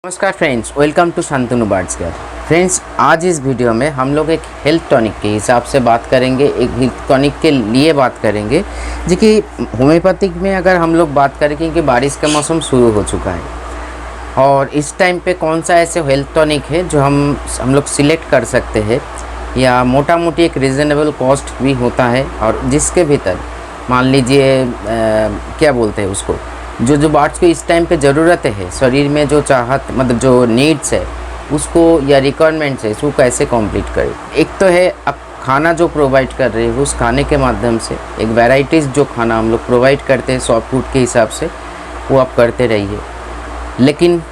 नमस्कार friends, welcome to Shantanu birds care. Friends, आज इस वीडियो में हम लोग एक हेल्थ टॉनिक के हिसाब से बात करेंगे, एक हेल्थ टॉनिक के लिए बात करेंगे जो कि होम्योपैथिक में अगर हम लोग बात करेंगे कि बारिश का मौसम शुरू हो चुका है और इस टाइम पे कौन सा ऐसे हेल्थ टॉनिक है जो हम लोग सिलेक्ट कर सकते हैं या मोटा मोटी एक रीज़नेबल कॉस्ट भी होता है और जिसके भीतर मान लीजिए क्या बोलते हैं उसको जो बर्ड्स को इस टाइम पे ज़रूरत है, शरीर में जो चाहत मतलब जो नीड्स है उसको या रिक्वायरमेंट्स है उसको कैसे कंप्लीट करें। एक तो है आप खाना जो प्रोवाइड कर रहे हो उस खाने के माध्यम से एक वैराइटीज़ जो खाना हम लोग प्रोवाइड करते हैं सॉफ्ट फूड के हिसाब से वो आप करते रहिए। लेकिन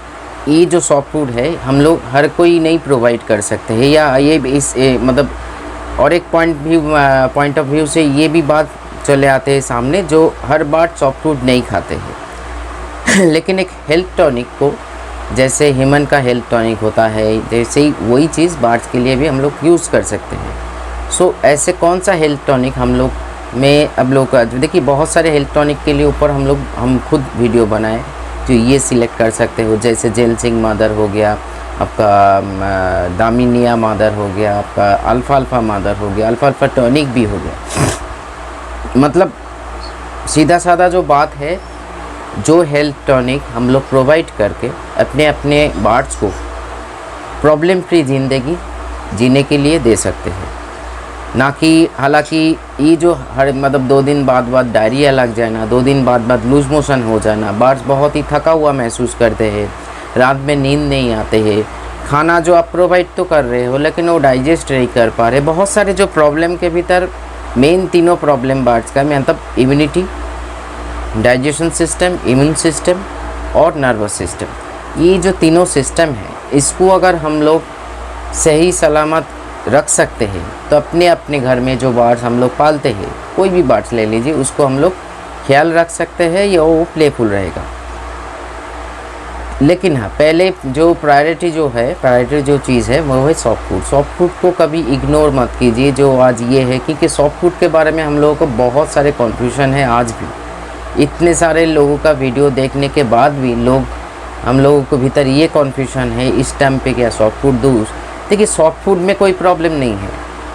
ये जो सॉफ्ट फूड है हम लोग हर कोई नहीं प्रोवाइड कर सकते हैं या ये मतलब और एक पॉइंट ऑफ व्यू से ये भी बात चले आते हैं सामने जो हर बार सॉफ्ट फूड नहीं खाते हैं लेकिन एक हेल्थ टॉनिक को जैसे ह्यूमन का हेल्थ टॉनिक होता है जैसे ही वही चीज़ बर्ड्स के लिए भी हम लोग यूज़ कर सकते हैं। सो ऐसे कौन सा हेल्थ टॉनिक हम लोग में अब लोग का देखिए बहुत सारे हेल्थ टॉनिक के लिए ऊपर हम खुद वीडियो बनाए जो ये सिलेक्ट कर सकते हो, जैसे जेलसिंग मादर हो गया, आपका दामिनिया मादर हो गया, आपका अल्फा मादर हो गया, अल्फा टॉनिक भी हो गया। मतलब सीधा साधा जो बात है जो हेल्थ टॉनिक हम लोग प्रोवाइड करके अपने अपने बर्ड्स को प्रॉब्लम फ्री ज़िंदगी जीने के लिए दे सकते हैं। ना कि हालांकि ये जो हर मतलब 2 दिन बाद डायरिया लग जाना, 2 दिन बाद लूज मोशन हो जाना, बर्ड्स बहुत ही थका हुआ महसूस करते हैं, रात में नींद नहीं आते हैं, खाना जो आप प्रोवाइड तो कर रहे हो लेकिन वो डाइजेस्ट नहीं कर पा रहे, बहुत सारे जो प्रॉब्लम के भीतर मेन तीनों प्रॉब्लम बर्ड्स का मतलब immunity, digestion system, immune system और नर्वस सिस्टम, ये जो तीनों सिस्टम है इसको अगर हम लोग सही सलामत रख सकते हैं तो अपने अपने घर में जो बर्ड्स हम लोग पालते हैं कोई भी बर्ड्स ले लीजिए उसको हम लोग ख्याल रख सकते हैं या वो प्लेफुल रहेगा। लेकिन हाँ, पहले जो प्रायोरिटी जो चीज़ है वो है सॉफ्ट फूड। सॉफ्ट फूड को कभी इग्नोर मत कीजिए जो आज ये है, क्योंकि सॉफ्ट फूड के बारे में हम लोगों को बहुत सारे कन्फ्यूजन है। आज भी इतने सारे लोगों का वीडियो देखने के बाद भी हम लोगों को भीतर ये कन्फ्यूजन है इस टाइम पे क्या सॉफ्ट फूड दूँ। देखिए सॉफ्ट फूड में कोई प्रॉब्लम नहीं है,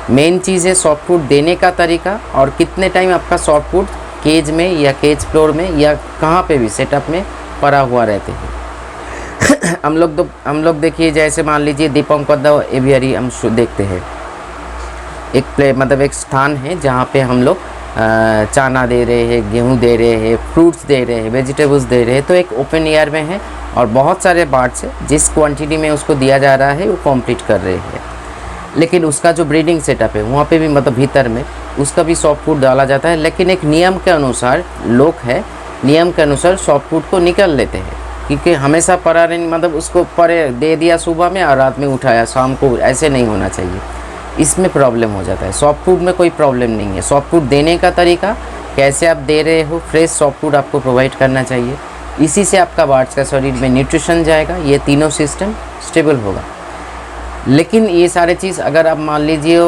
मेन चीज़ है सॉफ्ट फूड देने का तरीका और कितने टाइम आपका सॉफ्ट फूड केज में या केज फ्लोर में या कहाँ पे भी सेटअप में पड़ा हुआ रहते हैं हम लोग देखिए जैसे मान लीजिए दीपंकर एवियरी हम देखते हैं, एक स्थान है जहाँ पे हम लोग चाना दे रहे हैं, गेहूं दे रहे हैं, फ्रूट्स दे रहे हैं, वेजिटेबल्स दे रहे हैं, तो एक ओपन एयर में है और बहुत सारे बर्ड्स है जिस क्वांटिटी में उसको दिया जा रहा है वो कंप्लीट कर रहे हैं। लेकिन उसका जो ब्रीडिंग सेटअप है वहाँ पे भी मतलब भीतर में उसका भी सॉफ्ट फूड डाला जाता है, लेकिन एक नियम के अनुसार नियम के अनुसार सॉफ्ट फूड को निकल लेते हैं, क्योंकि हमेशा परा नहीं मतलब उसको परे दे दिया सुबह में और रात में उठाया शाम को, ऐसे नहीं होना चाहिए, इसमें प्रॉब्लम हो जाता है। सॉफ्ट फूड में कोई प्रॉब्लम नहीं है, सॉफ्ट फूड देने का तरीका कैसे आप दे रहे हो, फ्रेश सॉफ्ट फूड आपको प्रोवाइड करना चाहिए, इसी से आपका बर्ड्स का शरीर में न्यूट्रिशन जाएगा, ये तीनों सिस्टम स्टेबल होगा। लेकिन ये सारे चीज़ अगर आप मान लीजिए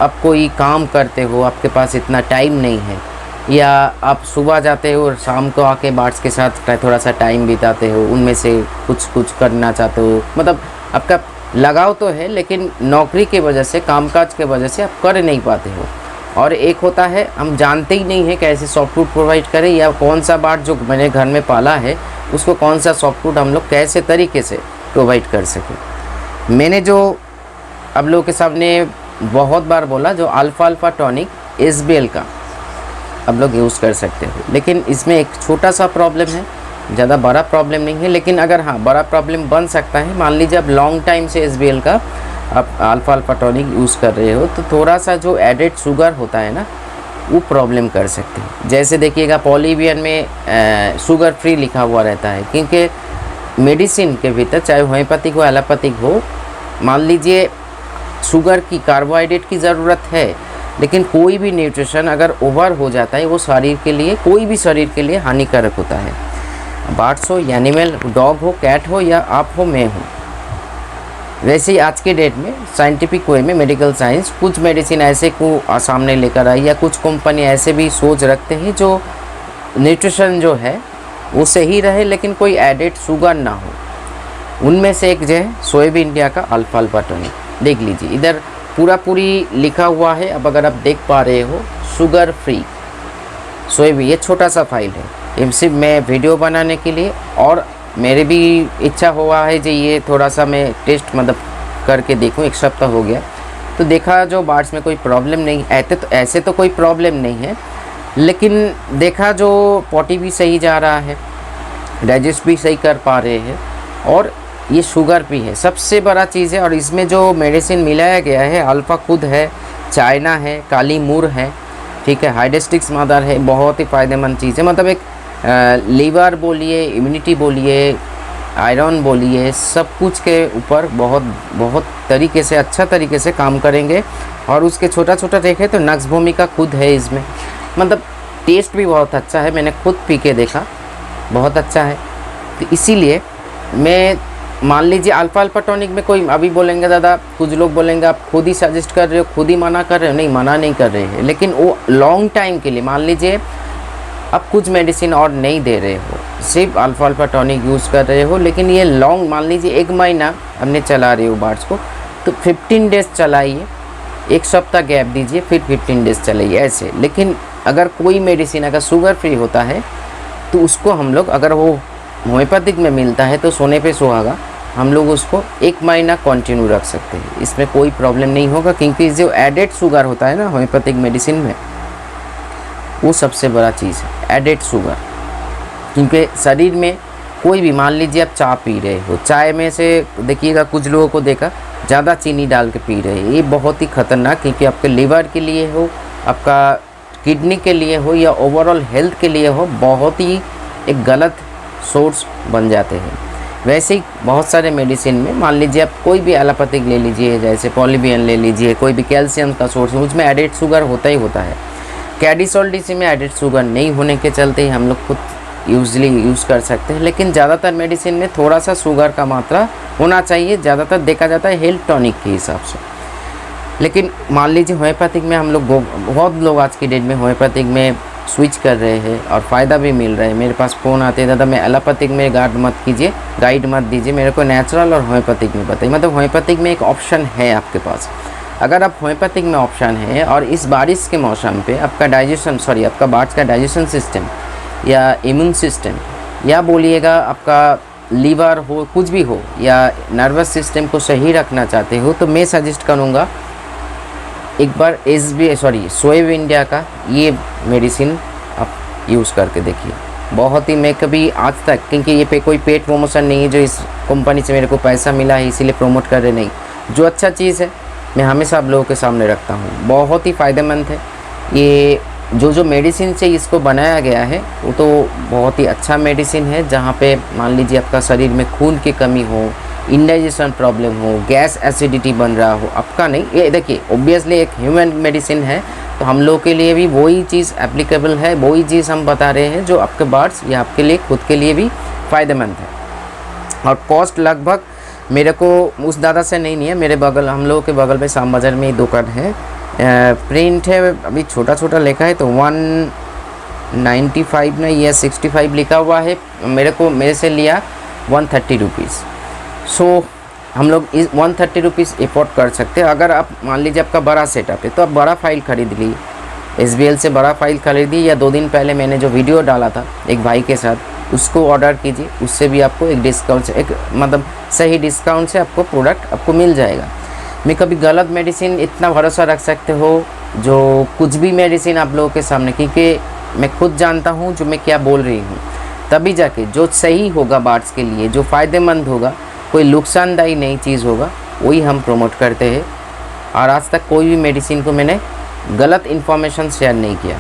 आप कोई काम करते हो, आपके पास इतना टाइम नहीं है या आप सुबह जाते हो और शाम को आके बर्ड्स के साथ थोड़ा सा टाइम बिताते हो, उनमें से कुछ करना चाहते हो, मतलब आपका लगाव तो है लेकिन नौकरी की वजह से, कामकाज के वजह से आप कर नहीं पाते हो। और एक होता है हम जानते ही नहीं है कैसे सॉफ्ट फूड प्रोवाइड करें या कौन सा बर्ड जो मैंने घर में पाला है उसको कौन सा सॉफ्ट फूड हम लोग कैसे तरीके से प्रोवाइड कर सकें। मैंने जो अब लोगों के सामने बहुत बार बोला जो अल्फा टॉनिक SBL का अब लोग यूज़ कर सकते हो, लेकिन इसमें एक छोटा सा प्रॉब्लम है, ज़्यादा बड़ा प्रॉब्लम नहीं है, लेकिन अगर हाँ बड़ा प्रॉब्लम बन सकता है, मान लीजिए आप लॉन्ग टाइम से SBL का आप अल्फा टॉनिक यूज़ कर रहे हो तो थोड़ा सा जो एडेड शुगर होता है ना वो प्रॉब्लम कर सकते हैं। जैसे देखिएगा पॉलीवियन में शुगर फ्री लिखा हुआ रहता है, क्योंकि मेडिसिन के भीतर चाहे होम्योपैथिक हो एलोपैथिक हो, मान लीजिए शुगर की कार्बोहाइड्रेट की ज़रूरत है, लेकिन कोई भी न्यूट्रिशन अगर ओवर हो जाता है वो शरीर के लिए, कोई भी शरीर के लिए हानिकारक होता है। बर्ड्स हो, एनिमल, डॉग हो, कैट हो या आप हो, मैं हूँ। वैसे ही आज के डेट में साइंटिफिक वे में मेडिकल साइंस कुछ मेडिसिन ऐसे को सामने लेकर आई या कुछ कंपनी ऐसे भी सोच रखते हैं जो न्यूट्रिशन जो है वो सही रहे लेकिन कोई एडेड शुगर ना हो। उनमें से एक जो है सोएब इंडिया का अल्फा टॉनिक। देख लीजिए इधर पूरी लिखा हुआ है। अब अगर आप देख पा रहे हो शुगर फ्री सोएब, ये छोटा सा फाइल है, ये सिर्फ मैं वीडियो बनाने के लिए, और मेरे भी इच्छा हुआ है जी ये थोड़ा सा मैं टेस्ट मतलब करके देखूं। 1 सप्ताह हो गया तो देखा जो बार्ड्स में कोई प्रॉब्लम नहीं, ऐसे तो कोई प्रॉब्लम नहीं है, लेकिन देखा जो पॉटी भी सही जा रहा है, डाइजेस्ट भी सही कर पा रहे हैं, और ये शुगर भी है, सबसे बड़ा चीज़ है। और इसमें जो मेडिसिन मिलाया गया है अल्फ़ा खुद है, चाइना है, काली मूर है, ठीक है, हाइडेस्टिक्स मदर है, बहुत ही फ़ायदेमंद चीज़ है। मतलब एक लीवर बोलिए, इम्यूनिटी बोलिए, आयरन बोलिए, सब कुछ के ऊपर बहुत तरीके से अच्छा तरीके से काम करेंगे। और उसके छोटा देखें तो नक्स भूमिका खुद है इसमें, मतलब टेस्ट भी बहुत अच्छा है, मैंने खुद पी के देखा, बहुत अच्छा है। तो इसीलिए मैं मान लीजिए अल्फ़ा टॉनिक में कोई अभी बोलेंगे दादा, कुछ लोग बोलेंगे आप खुद ही सजेस्ट कर रहे हो, खुद ही मना कर रहे हो। नहीं, मना नहीं कर रहे हैं, लेकिन वो लॉन्ग टाइम के लिए, मान लीजिए आप कुछ मेडिसिन और नहीं दे रहे हो, सिर्फ अल्फ़ा टॉनिक यूज़ कर रहे हो, लेकिन ये लॉन्ग, मान लीजिए 1 महीना हमने चला रहे हो बार्ड्स को, तो 15 डेज़ चलाइए, 1 सप्ताह गैप दीजिए, फिर 15 डेज़ चलाइए ऐसे। लेकिन अगर कोई मेडिसिन अगर शुगर फ्री होता है तो उसको हम लोग, अगर वो होम्योपैथिक में मिलता है तो सोने पे सुहागा, हम लोग उसको 1 महीना कंटिन्यू रख सकते हैं, इसमें कोई प्रॉब्लम नहीं होगा। क्योंकि जो एडेड शुगर होता है ना होम्योपैथिक मेडिसिन में, वो सबसे बड़ा चीज़ है एडेड शुगर। क्योंकि शरीर में कोई भी, मान लीजिए आप चाय पी रहे हो, चाय में से देखिएगा कुछ लोगों को देखा ज़्यादा चीनी डाल के पी रहे हैं, ये बहुत ही ख़तरनाक, क्योंकि आपके लीवर के लिए हो, आपका किडनी के लिए हो, या ओवरऑल हेल्थ के लिए हो, बहुत ही एक गलत सोर्स बन जाते हैं। वैसे ही बहुत सारे मेडिसिन में, मान लीजिए आप कोई भी एलोपैथिक ले लीजिए, जैसे पॉलीबियन ले लीजिए, कोई भी कैल्शियम का सोर्स है, उसमें एडेड शुगर होता ही होता है। कैडिसोल डीसी में एडेड शुगर नहीं होने के चलते हम लोग खुद यूजली यूज़ कर सकते हैं, लेकिन ज़्यादातर मेडिसिन में थोड़ा सा शुगर का मात्रा होना चाहिए, ज़्यादातर देखा जाता है हेल्थ टॉनिक के हिसाब से। लेकिन मान लीजिए होम्योपैथिक में हम लोग, बहुत लोग आज की डेट में होम्योपैथिक में स्विच कर रहे हैं और फ़ायदा भी मिल रहा है। मेरे पास फ़ोन आते हैं, दादा मैं एलोपैथिक में गाइड मत दीजिए, मेरे को नेचुरल और होम्योपैथिक में बताइए। मतलब होम्योपैथिक में एक ऑप्शन है आपके पास। अगर आप होम्योपैथिक में ऑप्शन है और इस बारिश के मौसम पे आपका आपका बार्ड्स का डाइजेशन सिस्टम या इम्यून सिस्टम, या बोलिएगा आपका लीवर हो, कुछ भी हो, या नर्वस सिस्टम को सही रखना चाहते हो, तो मैं सजेस्ट करूँगा एक बार सोएब इंडिया का ये मेडिसिन आप यूज़ करके देखिए। बहुत ही, मैं कभी आज तक, क्योंकि ये कोई पेड प्रमोशन नहीं है जो इस कंपनी से मेरे को पैसा मिला है इसीलिए प्रमोट कर रहे, नहीं, जो अच्छा चीज़ है मैं हमेशा आप लोगों के सामने रखता हूँ। बहुत ही फ़ायदेमंद है ये, जो मेडिसिन से इसको बनाया गया है वो तो बहुत ही अच्छा मेडिसिन है। जहाँ पे मान लीजिए आपका शरीर में खून की कमी हो, इंडाइजेशन प्रॉब्लम हो, गैस एसिडिटी बन रहा हो, आपका नहीं, ये देखिए ऑब्वियसली एक ह्यूमन मेडिसिन है, तो हम लोग के लिए भी वही चीज़ एप्लीकेबल है, वही चीज़ हम बता रहे हैं जो आपके बार्ड्स या आपके लिए खुद के लिए भी फ़ायदेमंद है। और कॉस्ट लगभग मेरे को उस दादा से नहीं है, मेरे बगल, हम लोगों के बगल में शाम बाज़ार में ही दुकान है, प्रिंट है अभी छोटा लिखा है, तो 195 ना या 65 लिखा हुआ है, मेरे से लिया 130 रुपीज़। सो हम लोग इस 130 रुपीज़ एफोर्ड कर सकते हैं। अगर आप मान लीजिए आपका बड़ा सेटअप है तो आप बड़ा फाइल ख़रीद लीजिए, SBL से बड़ा फाइल खरीदिए, या 2 दिन पहले मैंने जो वीडियो डाला था एक भाई के साथ, उसको ऑर्डर कीजिए, उससे भी आपको एक डिस्काउंट से, एक मतलब सही डिस्काउंट से आपको प्रोडक्ट आपको मिल जाएगा। मैं कभी गलत मेडिसिन इतना भरोसा रख सकते हो जो कुछ भी मेडिसिन आप लोगों के सामने, क्योंकि मैं खुद जानता हूँ जो मैं क्या बोल रही हूँ, तभी जाके जो सही होगा बार्ड्स के लिए, जो फ़ायदेमंद होगा, कोई नुकसानदायी नई चीज़ होगा, वही हम प्रमोट करते हैं। और आज तक कोई भी मेडिसिन को मैंने गलत इन्फॉर्मेशन शेयर नहीं किया।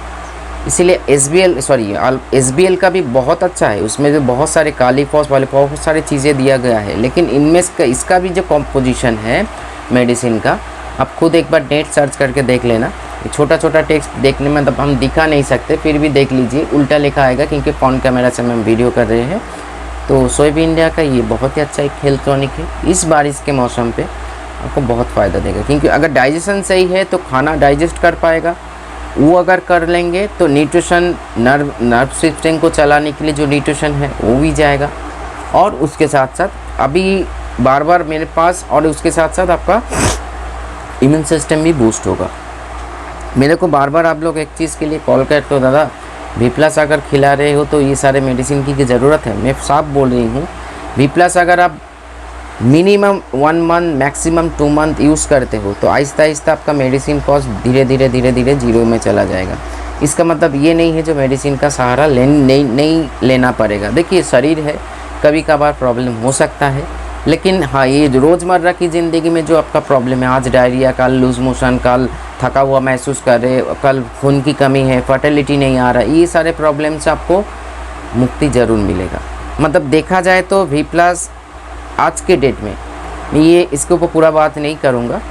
इसीलिए SBL का भी बहुत अच्छा है, उसमें जो बहुत सारे कालीफॉस वाले बहुत सारी चीज़ें दिया गया है, लेकिन इनमें इसका भी जो कॉम्पोजिशन है मेडिसिन का, आप खुद एक बार नेट सर्च करके देख लेना। छोटा टेक्स्ट देखने में मतलब हम दिखा नहीं सकते, फिर भी देख लीजिए, उल्टा लिखा आएगा क्योंकि फ़ोन कैमरा से हम वीडियो कर रहे हैं। तो सोएब इंडिया का ये बहुत ही अच्छा एक हेल्थ टॉनिक है, इस बारिश के मौसम पे आपको बहुत फ़ायदा देगा। क्योंकि अगर डाइजेशन सही है तो खाना डाइजेस्ट कर पाएगा, वो अगर कर लेंगे तो न्यूट्रिशन, नर्व सिस्टम को चलाने के लिए जो न्यूट्रिशन है वो भी जाएगा। और उसके साथ साथ अभी बार बार मेरे पास, और उसके साथ साथ आपका इम्यून सिस्टम भी बूस्ट होगा। मेरे को बार बार आप लोग एक चीज़ के लिए कॉल करते हो, दादा V+ अगर खिला रहे हो तो ये सारे मेडिसिन की ज़रूरत है। मैं साफ बोल रही हूँ, V+ अगर आप minimum 1 month maximum 2 month use करते हो तो आहिस्ता आहिस्ता आपका मेडिसिन कॉस्ट धीरे धीरे जीरो में चला जाएगा। इसका मतलब ये नहीं है जो मेडिसिन का सहारा नहीं लेना पड़ेगा। देखिए शरीर है, कभी कभार प्रॉब्लम हो सकता है, लेकिन हाँ ये रोज़मर्रा की ज़िंदगी में जो आपका प्रॉब्लम है, आज डायरिया, कल लूज़ मोशन, कल थका हुआ महसूस कर रहे, कल खून की कमी है, फर्टिलिटी नहीं आ रहा, ये सारे प्रॉब्लम से आपको मुक्ति ज़रूर मिलेगा। मतलब देखा जाए तो V+ आज के डेट में, ये इसके ऊपर पूरा बात नहीं करूँगा,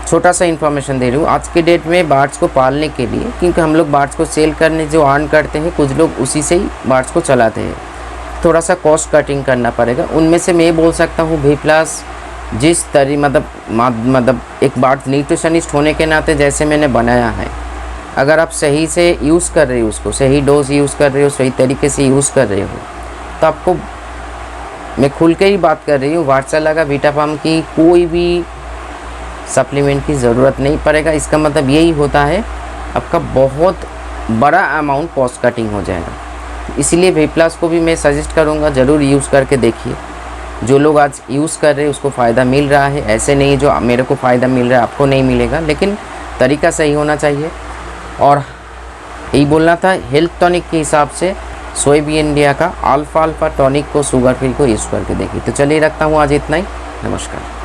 छोटा सा इन्फॉर्मेशन दे रही हूँ। आज के डेट में बर्ड्स को पालने के लिए, क्योंकि हम लोग बर्ड्स को सेल करने जो अर्न करते हैं, कुछ लोग उसी से ही बर्ड्स को चलाते हैं, थोड़ा सा कॉस्ट कटिंग करना पड़ेगा। उनमें से मैं बोल सकता हूँ V+ जिस मतलब एक बर्ड न्यूट्रिशनिस्ट होने के नाते जैसे मैंने बनाया है, अगर आप सही से यूज़ कर रहे हो, उसको सही डोज यूज़ कर रहे हो, सही तरीके से यूज़ कर रहे हो, तो आपको, मैं खुल के ही बात कर रही हूँ, वाटसलागा वीटाफार्म की कोई भी सप्लीमेंट की ज़रूरत नहीं पड़ेगा। इसका मतलब यही होता है आपका बहुत बड़ा अमाउंट कॉस्ट कटिंग हो जाएगा। इसलिए V+ को भी मैं सजेस्ट करूँगा, ज़रूर यूज़ करके देखिए। जो लोग आज यूज़ कर रहे हैं उसको फ़ायदा मिल रहा है, ऐसे नहीं जो मेरे को फ़ायदा मिल रहा है आपको नहीं मिलेगा, लेकिन तरीका सही होना चाहिए। और यही बोलना था, हेल्थ टॉनिक के हिसाब से सोया बी इंडिया का अल्फा टॉनिक को, शुगर फ्री को यूज़ करके देखिए। तो चलिए रखता हूँ आज इतना ही, नमस्कार।